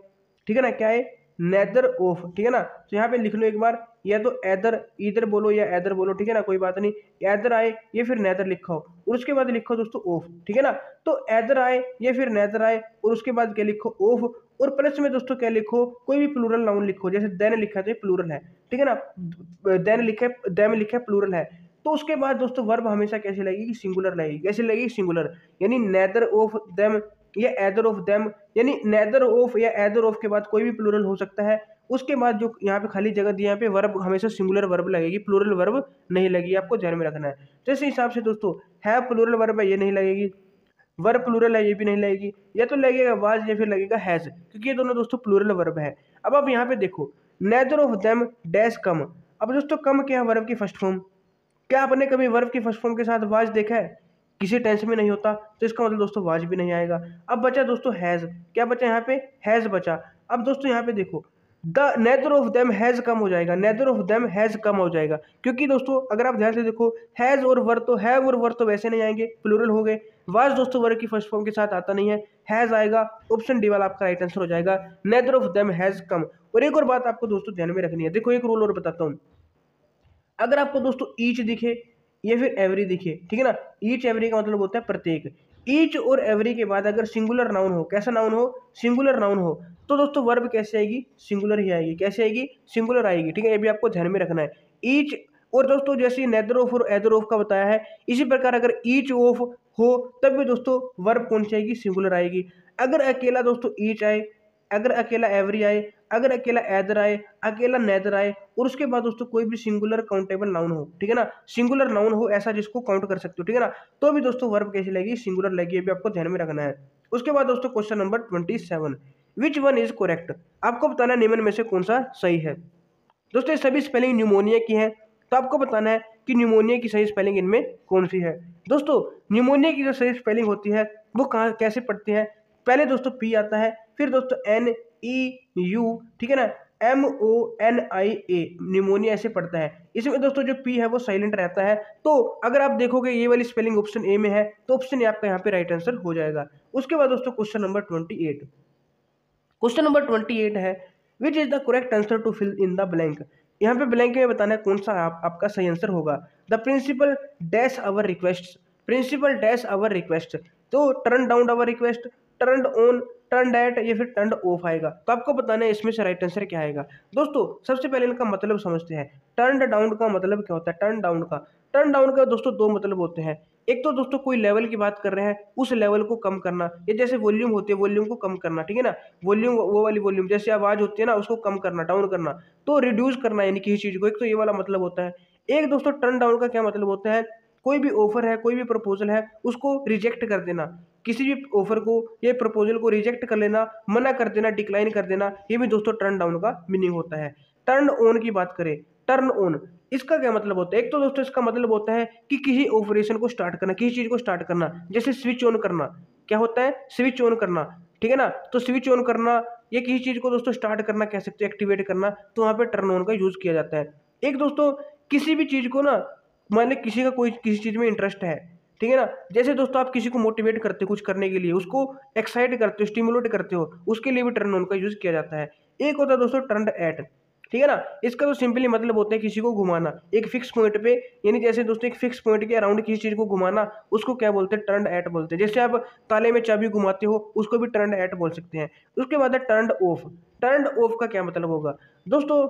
ठीक है ना, क्या है नेदर ऑफ, ठीक है ना। तो यहाँ पे लिख लो एक बार, या तो एदर, इधर बोलो या एदर बोलो, ठीक है ना, कोई बात नहीं। एदर आए या फिर नेदर लिखा हो, और उसके बाद लिखो दोस्तों ऑफ, ठीक है ना। तो एदर आए या फिर नेदर आए, और उसके बाद क्या लिखो ऑफ, और प्लस में दोस्तों क्या लिखो, कोई भी प्लूरल नाउन लिखो, जैसे देन लिखा है तो ये प्लूरल है, ठीक है ना। देन लिखा है, देम लिखा है, प्लूरल है। तो उसके बाद दोस्तों वर्ब हमेशा कैसे लगेगी, सिंगुलर लगेगी। कैसे लगेगी, सिंगुलर, यानी नेदर ऑफ देम या एदर ऑफ देम, यानी नेदर ऑफ या एदर ऑफ के बाद कोई भी प्लूरल हो सकता है। उसके बाद जो यहाँ पे खाली जगह दी, यहाँ पे वर्ब हमेशा सिंगुलर वर्ब लगेगी, प्लूरल वर्ब नहीं लगेगी, आपको ध्यान में रखना है। जैसे हिसाब से दोस्तों हैव प्लूरल वर्ब है, ये नहीं लगेगी। वर्ब प्लूरल है, ये भी नहीं लगेगी। या तो लगेगा वाज या फिर लगेगा हैज, क्योंकि ये दोनों दोस्तों प्लूरल वर्ब है। अब आप यहाँ पे देखो, नेदर ऑफ देम डैश कम। अब दोस्तों कम क्या है, वर्ब की फर्स्ट फॉर्म। क्या आपने कभी वर्ब की फर्स्ट फॉर्म के साथ वाज देखा है, किसी टेंस में नहीं होता, तो इसका मतलब दोस्तों वाज भी नहीं आएगा। अब बचा दोस्तों हैज, क्या बचा यहाँ पे, हैज बचा। अब दोस्तों यहाँ पे देखो, the neither of them has come हो जाएगा, neither of them has come हो जाएगा, क्योंकि दोस्तों अगर आप ध्यान से देखो, हैज और वर तो, हैव और वर तो वैसे नहीं आएंगे, प्लूरल हो गए। वाज दोस्तों वर्ब की फर्स्ट फॉर्म के साथ आता नहीं है, हैज आएगा। ऑप्शन डी वाला आपका राइट आंसर हो जाएगा, neither of them has come. और एक और बात आपको दोस्तों ध्यान में रखनी है, देखो एक रूल और बताता हूँ। अगर आपको दोस्तों ईच दिखे या फिर एवरी दिखे, ठीक है ना, ईच एवरी का मतलब होता है प्रत्येक। ईच और एवरी के बाद अगर सिंगुलर नाउन हो, कैसा नाउन हो, सिंगुलर नाउन हो, तो दोस्तों वर्ब कैसे आएगी, सिंगुलर ही आएगी। कैसे आएगी, सिंगुलर आएगी, ठीक है, ये भी आपको ध्यान में रखना है। ईच, और दोस्तों जैसे नेदर ऑफ और एदर ऑफ का बताया है, इसी प्रकार अगर ईच ऑफ हो तब भी दोस्तों वर्ब कौन सी आएगी, सिंगुलर आएगी। अगर अकेला दोस्तों ईच आए, अगर अकेला एवरी आए, अगर अकेला एदर आए, अकेला नेदर आए, और उसके बाद दोस्तों कोई भी सिंगुलर काउंटेबल नाउन हो, ठीक है ना, सिंगुलर नाउन हो ऐसा जिसको काउंट कर सकते हो, ठीक है ना, तो भी दोस्तों वर्ब कैसी लगेगी, सिंगुलर लगेगी। ये भी आपको ध्यान में रखना है। उसके बाद दोस्तों question number 27, which one is correct. आपको बताना है निम्न में से कौन सा सही है। दोस्तों ये सभी स्पेलिंग न्यूमोनिया की है, तो आपको बताना है कि न्यूमोनिया की सही स्पेलिंग इनमें कौन सी है। दोस्तों न्यूमोनिया की जो सही स्पेलिंग होती है वो कहाँ कैसे पढ़ती है, पहले दोस्तों पी आता है, फिर दोस्तों NEU, ठीक है ना, MONIA, न्यूमोनिया ऐसे पढ़ता है। इसमें दोस्तों जो पी है वो साइलेंट रहता है। तो अगर आप देखोगे ये वाली स्पेलिंग ऑप्शन ए में है, तो ऑप्शन ए आपका यहाँ पे राइट आंसर हो जाएगा। उसके बाद दोस्तों क्वेश्चन नंबर 28, क्वेश्चन नंबर 28 है, which is the correct answer to fill in the blank. यहाँ पे ब्लैंक में बताना है कौन सा आपका सही आंसर होगा। The principal dash our request, principal dash our request, तो turn down our request, turn on, turn at या फिर टर्न ऑफ आएगा। तो आपको बताना है इसमें से राइट आंसर क्या आएगा। दोस्तों सबसे पहले इनका मतलब समझते हैं। टर्न डाउन का मतलब क्या होता है, टर्न डाउन का दोस्तों दो मतलब होते हैं। एक तो दोस्तों कोई लेवल की बात कर रहे हैं, उस लेवल को कम करना, ये जैसे वॉल्यूम होती है, वॉल्यूम को कम करना, ठीक है ना, वॉल्यूम वो वाली वॉल्यूम जैसे आवाज होती है ना, उसको कम करना, डाउन करना, तो रिड्यूस करना यानी किसी चीज को। एक तो ये वाला मतलब होता है। एक दोस्तों टर्न डाउन का क्या मतलब होता है, कोई भी ऑफर है, कोई भी प्रपोजल है, उसको रिजेक्ट कर देना, किसी भी ऑफर को या प्रपोजल को रिजेक्ट कर लेना, मना कर देना, डिक्लाइन कर देना, ये भी दोस्तों टर्न डाउन का मीनिंग होता है। टर्न ऑन की बात करें, टर्न ऑन इसका क्या मतलब होता है, एक तो दोस्तों इसका मतलब होता है कि किसी ऑपरेशन को स्टार्ट करना, किसी चीज को स्टार्ट करना, जैसे स्विच ऑन करना, क्या होता है, स्विच ऑन करना, ठीक है ना। तो स्विच ऑन करना या किसी चीज को दोस्तों स्टार्ट करना कह सकते हो, एक्टिवेट करना, तो वहां पे टर्न ऑन का यूज किया जाता है। एक दोस्तों किसी भी चीज को ना, मान ली किसी का कोई किसी चीज में इंटरेस्ट है, ठीक है ना, जैसे दोस्तों आप किसी को मोटिवेट करते हो कुछ करने के लिए, उसको एक्साइट करते हो, स्टिमुलेट करते हो, उसके लिए भी टर्न ऑन का यूज किया जाता है। एक होता है दोस्तों टर्न एट, ठीक है ना, इसका तो सिंपली मतलब होता है किसी को घुमाना एक फिक्स पॉइंट पे, यानी जैसे दोस्तों एक फिक्स पॉइंट के अराउंड किसी चीज को घुमाना, उसको क्या बोलते हैं, टर्न एट बोलते हैं। जैसे आप ताले में चाबी घुमाते हो, उसको भी टर्न एट बोल सकते हैं। उसके बाद है टर्न ऑफ। टर्न ऑफ का क्या मतलब होगा दोस्तों,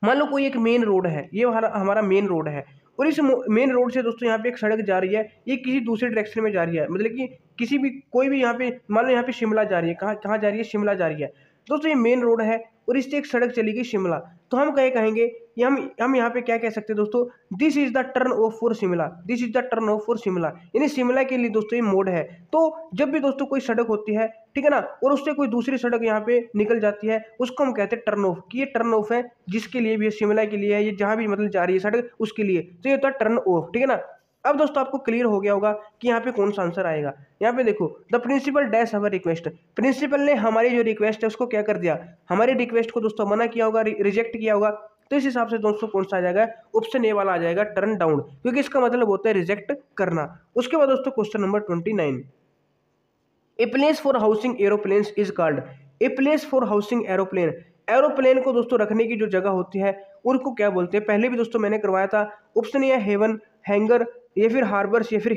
मान लो कोई एक मेन रोड है, ये हमारा मेन रोड है, और इस मेन रोड से दोस्तों यहाँ पे एक सड़क जा रही है, ये किसी दूसरे डायरेक्शन में जा रही है, मतलब कि किसी भी कोई भी यहाँ पे मान लो यहाँ पे शिमला जा रही है, कहाँ कहाँ जा रही है, शिमला जा रही है दोस्तों, ये मेन रोड है और इससे एक सड़क चली गई शिमला, तो हम कहेंगे ये हम यहाँ पे क्या कह सकते हैं दोस्तों, this is the turn off for Shimla, this is the turn off for Shimla, यानी शिमला के लिए दोस्तों ये मोड है। तो जब भी दोस्तों कोई सड़क होती है, ठीक है ना, और उससे कोई दूसरी सड़क यहाँ पे निकल जाती है, उसको हम कहते हैं टर्न ऑफ, कि ये टर्न ऑफ है, जिसके लिए भी है, शिमला के लिए है, ये जहाँ भी मतलब जा रही है सड़क उसके लिए, तो ये होता है टर्न ऑफ, ठीक है ना। अब दोस्तों आपको क्लियर हो गया होगा कि यहाँ पे कौन सा आंसर आएगा। यहाँ पे देखो, the principal dash our request, principal ने हमारी जो रिक्वेस्ट है उसको क्या कर दिया, हमारी रिक्वेस्ट को दोस्तों मना किया होगा, रिजेक्ट किया होगा, तो इस हिसाब से दोस्तों कौन सा आ जाएगा, ऑप्शन ए वाला आ जाएगा, टर्न डाउन, क्योंकि इसका मतलब होता है रिजेक्ट करना। उसके बाद दोस्तों question number 29, a place for housing aeroplanes is called, a place for housing aeroplane, aeroplane को दोस्तों रखने की जो जगह होती है उनको क्या बोलते हैं? पहले भी दोस्तों मैंने करवाया था। ऑप्शन ये हेवन, हैंगर, या फिर हार्बर्स, या फिर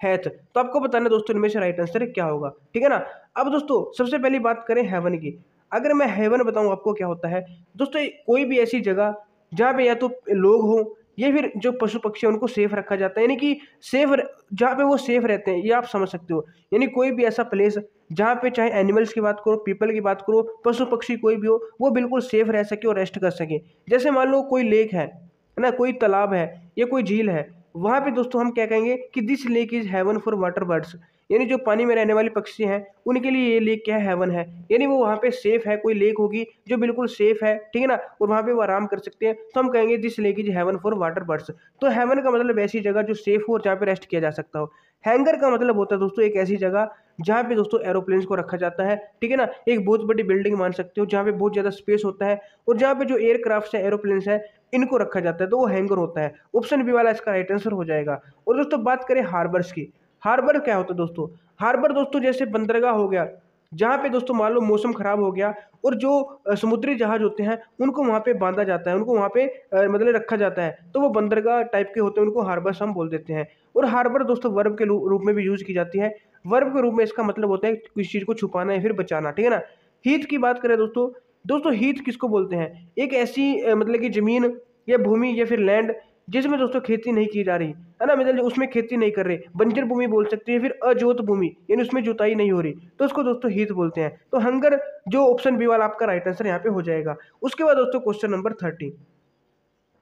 हैथ। तो आपको बताना है दोस्तों इनमें से राइट आंसर क्या होगा, ठीक है ना। अब दोस्तों सबसे पहली बात करें हेवन की। अगर मैं हेवन बताऊं आपको क्या होता है दोस्तों, कोई भी ऐसी जगह जहाँ पे या तो लोग हो या फिर जो पशु पक्षी हैं उनको सेफ रखा जाता है, यानी कि सेफ, जहाँ पे वो सेफ रहते हैं, ये आप समझ सकते हो। यानी कोई भी ऐसा प्लेस जहाँ पे चाहे एनिमल्स की बात करो, पीपल की बात करो, पशु पक्षी कोई भी हो, वो बिल्कुल सेफ रह सके और रेस्ट कर सके। जैसे मान लो कोई लेक है ना, कोई तालाब है या कोई झील है, वहाँ पे दोस्तों हम क्या कहेंगे कि this lake is heaven for water birds. यानी जो पानी में रहने वाले पक्षी हैं उनके लिए ये लेक क्या है? हेवन है। यानी वो वहाँ पे सेफ है, कोई लेक होगी जो बिल्कुल सेफ है, ठीक है ना, और वहाँ पे वो आराम कर सकते हैं, तो हम कहेंगे this lake is heaven for water birds. तो हेवन का मतलब ऐसी जगह जो सेफ हो और जहाँ पे रेस्ट किया जा सकता हो। हैंगर का मतलब होता है दोस्तों एक ऐसी जगह जहाँ पे दोस्तों एरोप्लेन्स को रखा जाता है, ठीक है ना। एक बहुत बड़ी बिल्डिंग मान सकते हो जहाँ पे बहुत ज़्यादा स्पेस होता है और जहाँ पे जो एयरक्राफ्ट है, एरोप्लेन्स है, इनको रखा जाता है, तो वो हैंगर होता है। ऑप्शन बी वाला इसका राइट आंसर हो जाएगा। और दोस्तों बात करें हार्बर्स की। हार्बर क्या होता है दोस्तों? हार्बर दोस्तों जैसे बंदरगाह हो गया, जहाँ पे दोस्तों मान लो मौसम खराब हो गया और जो समुद्री जहाज होते हैं उनको वहाँ पे बांधा जाता है, उनको वहाँ पे मतलब रखा जाता है, तो वो बंदरगाह टाइप के होते हैं, उनको हार्बर्स हम बोल देते हैं। और हार्बर दोस्तों वर्ब के रूप में भी यूज की जाती है। वर्ब के रूप में इसका मतलब होता है किसी चीज को छुपाना या फिर बचाना, ठीक है ना। हीथ की बात करें दोस्तों, दोस्तों हीथ किसको बोलते हैं? एक ऐसी मतलब कि जमीन या भूमि या फिर लैंड जिसमें दोस्तों खेती नहीं की जा रही है ना, मतलब उसमें खेती नहीं कर रहे, बंजर भूमि बोल सकते हैं, फिर अजोत भूमि यानी उसमें जुताई नहीं हो रही, तो उसको दोस्तों हीथ बोलते हैं। तो हंगर जो ऑप्शन बी वाला आपका राइट आंसर यहाँ पे हो जाएगा। उसके बाद दोस्तों क्वेश्चन नंबर 30।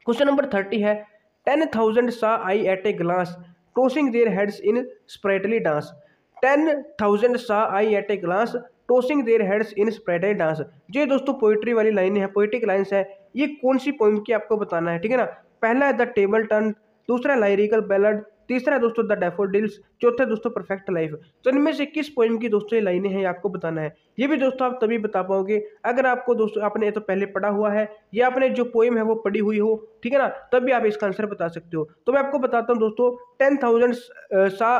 क्वेश्चन नंबर 30 है 10,000 saw I at a glance tossing their heads in sprightly dance। 10,000 saw I at a glance tossing their heads in sprightly dance। ये दोस्तों पोइट्री वाली लाइनें हैं, पोइटिक लाइन्स है। ये कौन सी पोइम की आपको बताना है, ठीक है ना। पहला है द टेबल टर्न, दूसरा लाइरिकल बैलड, तीसरा है दोस्तों द डैफोडिल्स, चौथा है दोस्तों परफेक्ट लाइफ। तो इनमें से किस पोइम की दोस्तों ये लाइनें हैं, ये आपको बताना है। ये भी दोस्तों आप तभी बता पाओगे अगर आपको दोस्तों आपने तो पहले पढ़ा हुआ है या आपने जो पोइम है वो पढ़ी हुई हो, ठीक है ना, तभी आप इसका आंसर बता सकते हो। तो मैं आपको बताता हूँ दोस्तों, 10,000 saw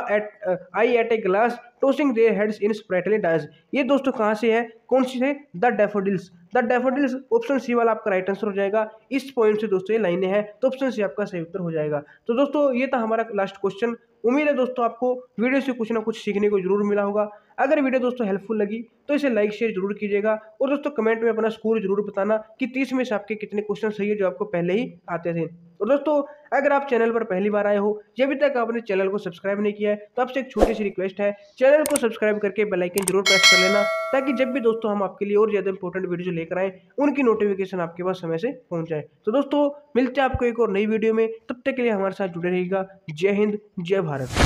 I at a glass tossing their heads in sprightly dance। ये दोस्तों कहाँ से है, कौन सी है? The daffodils. The daffodils option C वाला आपका राइट आंसर हो जाएगा। इस पॉइंट से दोस्तों ये लाइनें हैं, तो ऑप्शन सी आपका सही उत्तर हो जाएगा। तो दोस्तों ये था हमारा लास्ट क्वेश्चन। उम्मीद है दोस्तों आपको वीडियो से कुछ ना कुछ सीखने को जरूर मिला होगा। अगर वीडियो दोस्तों हेल्पफुल लगी तो इसे लाइक शेयर जरूर कीजिएगा और दोस्तों कमेंट में अपना स्कोर जरूर बताना कि 30 में से आपके कितने क्वेश्चन सही है जो आपको पहले ही आते थे। और दोस्तों अगर आप चैनल पर पहली बार आए हो या अभी तक आपने चैनल को सब्सक्राइब नहीं किया है तो आपसे एक छोटी सी रिक्वेस्ट है, चैनल को सब्सक्राइब करके बेल आइकन जरूर प्रेस कर लेना, ताकि जब भी दोस्तों हम आपके लिए और ज़्यादा इंपॉर्टेंट वीडियो लेकर आए उनकी नोटिफिकेशन आपके पास समय से पहुंच जाए। तो दोस्तों मिलते हैं आपको एक और नई वीडियो में, तब तक के लिए हमारे साथ जुड़े रहिएगा। जय हिंद, जय भारत।